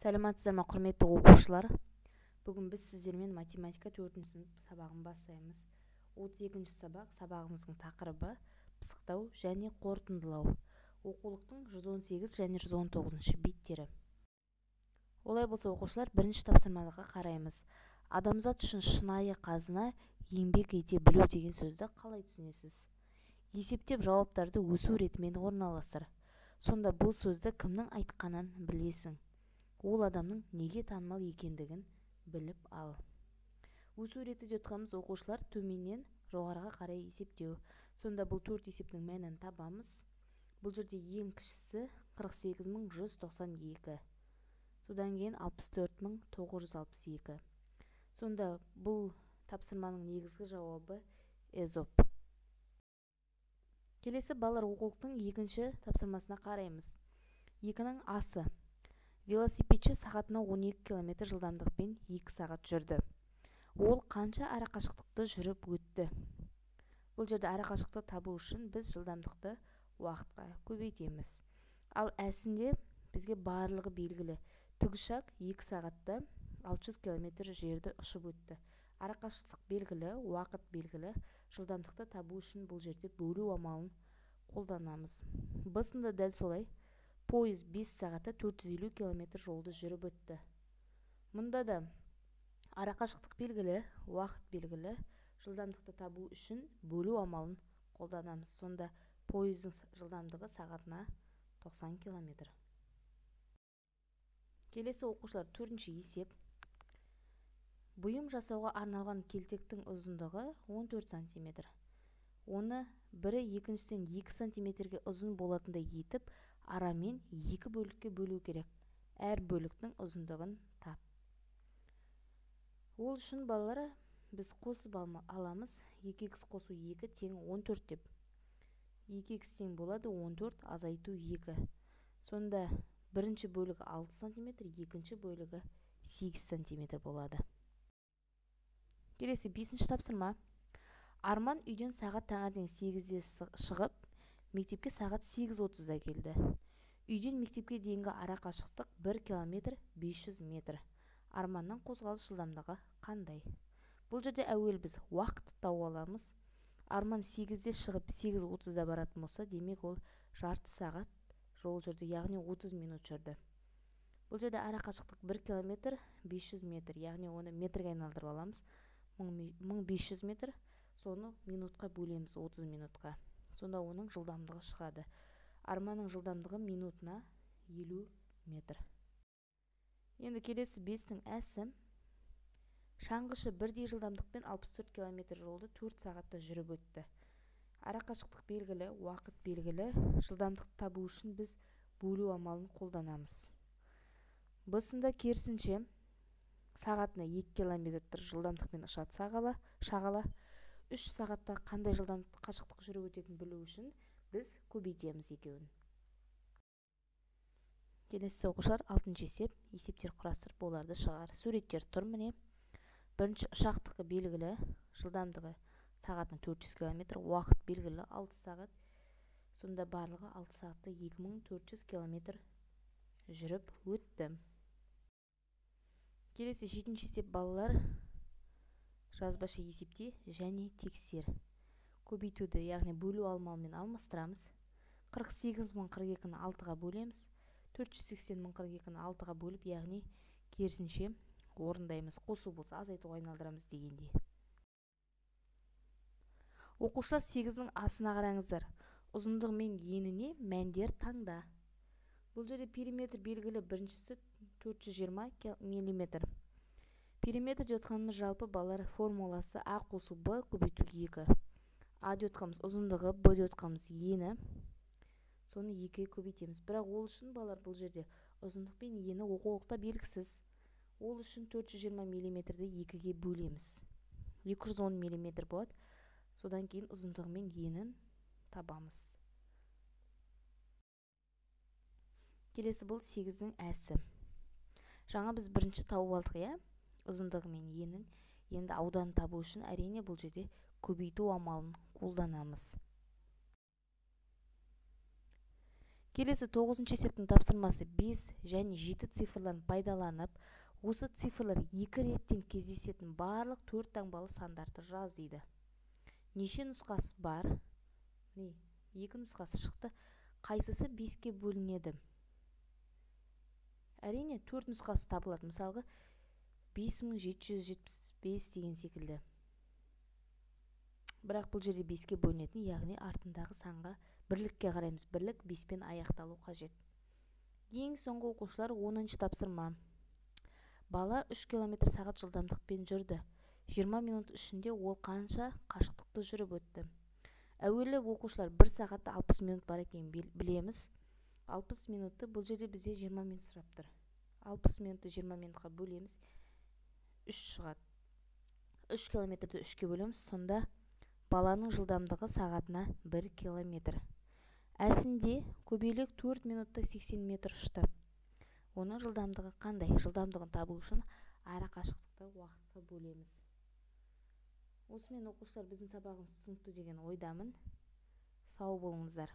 Сәлеметсіздер ме, құрметті оқушылар? Бүгін біз сіздермен математика 4-ші сынып сабағын бастаймыз. 32-ші сабағымыздың тақырыбы пысықтау және қорытындылау. Оқулықтың 118 және 119 беттері. Олай болса, оқушылар, бірінші тапсырмаға қараймыз. Адамзат үшін шынайы қазына еңбек ете білу деген сөзді қалай түсінесіз? Есептеп жауаптарды өсу ретімен орналастыр. Сонда бұл сөзді кімнің айтқанын білесің? Ол адамның неге танымал екендігін біліп ал. Өсу реті деп жатқанымыз, оқушылар, төменнен жоғарыға қарай есептеу. Сонда бұл 4 есептің мәнін табамыз. Бұл жерде ең кішісі 48192. Содан кейін 64962. Сонда бұл тапсырманың негізгі жауабы Эзоп. Келесі балалар, оқулықтың екінші тапсырмасына қараймыз. 2-ның асы. Велосипедші сағатына 12 км жылдамдықпен 2 сағат жүрді. Ол қанша арақашықтықты жүріп өтті? Бұл жерде арақашықтықты табу үшін біз жылдамдықты уақытқа көбейтеміз. Ал әсінде бізге барлығы белгілі. Тікұшақ 2 сағатта 600 км жерді ұшып өтті. Арақашықтық белгілі, уақыт белгілі. Жылдамдықты табу үшін бұл жерде бөлу амалын қолданамыз. Басында дәл солай. Пойыз 5 сағатта 450 км жолды жүріп өтті. Мұнда да арақашықтық белгілі, уақыт белгілі. Жылдамдықты табу үшін бөлу амалын қолданамыз. Сонда пойыздың жылдамдығы сағатына 90 км. Келесі, оқушылар, 4-ші есеп. Бұйым жасауға арналған келтектің ұзындығы 14 см. Оны бірі екіншісінен 2 см-ге ұзын болатындай етіп, арамен 2 бөлікке бөлу керек. Әр бөліктің ұзындығын тап. Ол үшін, балалар, біз қосып аламыз. 2х қосу 2 тең 14 деп. 2х тең болады 14, азайту 2. Сонда бірінші бөлігі 6 см, екінші бөлігі 8 см болады. Келесі, 5-ші тапсырма. Арман үйден сағат таңертең 8-де шығып, мектепке сағат 8:30-да келді. Үйден мектепке дейінгі арақашықтық 1 км 500 метр. Арманның қозғалыс жылдамдығы қандай? Бұл жерде әуел біз уақытты тауып аламыз. Арман 8-де шығып 8:30-да баратын болса, демек ол жарты сағат жол жүрді, яғни 30 минут жүрді. Бұл жерде арақашықтық 1 км 500 метр, яғни оны метрге айналдырып аламыз. 1500 метр. Соны минутқа бөлеміз, 30 минутқа. Сонда оның жылдамдығы шығады. Арманның жылдамдығы минутына 50 метр. Енді келесі 5-тің әсі. Шаңғышы бірдей жылдамдықпен 64 км жолды 4 сағатта жүріп өтті. Арақашықтық белгілі, уақыт белгілі. Жылдамдықты табу үшін біз бөлу амалын қолданамыз. Басында керісінше сағатына 2 км жылдамдықпен ұшады шағала. 3 сағатта қандай жылдамдық қашықтық жүріп өтетінін білу үшін біз көбейтеміз екеуін. Келесі, оқушылар, 6-ші есеп. Есептер құрастырып оларды шығар. Суреттер тұр, міне. Бірінші, ұшақтығы белгілі, жылдамдығы сағатына 400 км, уақыт белгілі 6 сағат. Сонда барлығы 6 сағатта 2400 км жүріп өтті. Келесі, 7-ші есеп, балалар. Жазбаша есепте және тексер. Көбейтуді, яғни бөлу амалымен алмастырамыз. 48.042-ні 6-ға бөлеміз. 480.042-ні 6-ға бөліп, яғни керісінше орындаймыз. Қосу болса азайтуға айналдырамыз дегенде. Оқушылар, 8-ның асына қараңыздар. Ұзындығы мен еніне мәндер таңда. Бұл жерде периметр белгілі, біріншісі 420 мм. Периметр деп жатқанымыз жалпы, балалар, формуласы А қосу Б көбейту 2. А деп жатқанымыз ұзындығы, Б деп жатқанымыз ені. Соны 2-ге көбейтеміз. Бірақ ол үшін, балалар, бұл жерде ұзындық пен ені оқулықта белгісіз. Ол үшін 420 мм-ді 2-ге бөлеміз. 210 мм болады. Содан кейін ұзындығы мен енін табамыз. Келесі, бұл 8-дің әсі. Жаңа біз бірінші тауып алдық, иә? Ұзындығы мен енін. Енді ауданын табу үшін әрине бұл жерде көбейту амалын қолданамыз. Келесі 9-шы есептің тапсырмасы 5 және 7 цифрларын пайдаланып, осы цифрлар 2 реттен кездесетін барлық 4 таңбалы сандарды жаз дейді. Неше нұсқасы бар? Міне, 2 нұсқасы шықты. Қайсысы 5-ке бөлінеді? Әрине, 4 нұсқасы табылады. Мысалғы, 5775 деген секілді. Бірақ бұл жерде 5-ке бөлінетін, яғни артындағы санға бірлікке қараймыз. Бірлік 5-пен аяқталу қажет. Ең соңғы оқушылар 10-шы тапсырма. Бала 3 км сағат жылдамдықпен жүрді. 20 минут ішінде ол қанша қашықтықты жүріп өтті? Әуелі оқушылар 1 сағатта 60 минут бар екен білеміз. 60 минутты бұл жерде бізде 20 минут сұрап тұр. 60 минутты 20 минутқа бөлеміз. 3 шығады. 3 километрді 3-ке бөлеміз. Сонда баланың жылдамдығы сағатына 1 километр. Әсінде көбелек 4 минутта 80 метр ұшты. Оның жылдамдығы қандай? Жылдамдығын табу үшін ара қашықтықты уақытқа бөлеміз. Осымен оқушылар біздің сабағымыз түсінікті деген ойдамын. Сау болыңыздар.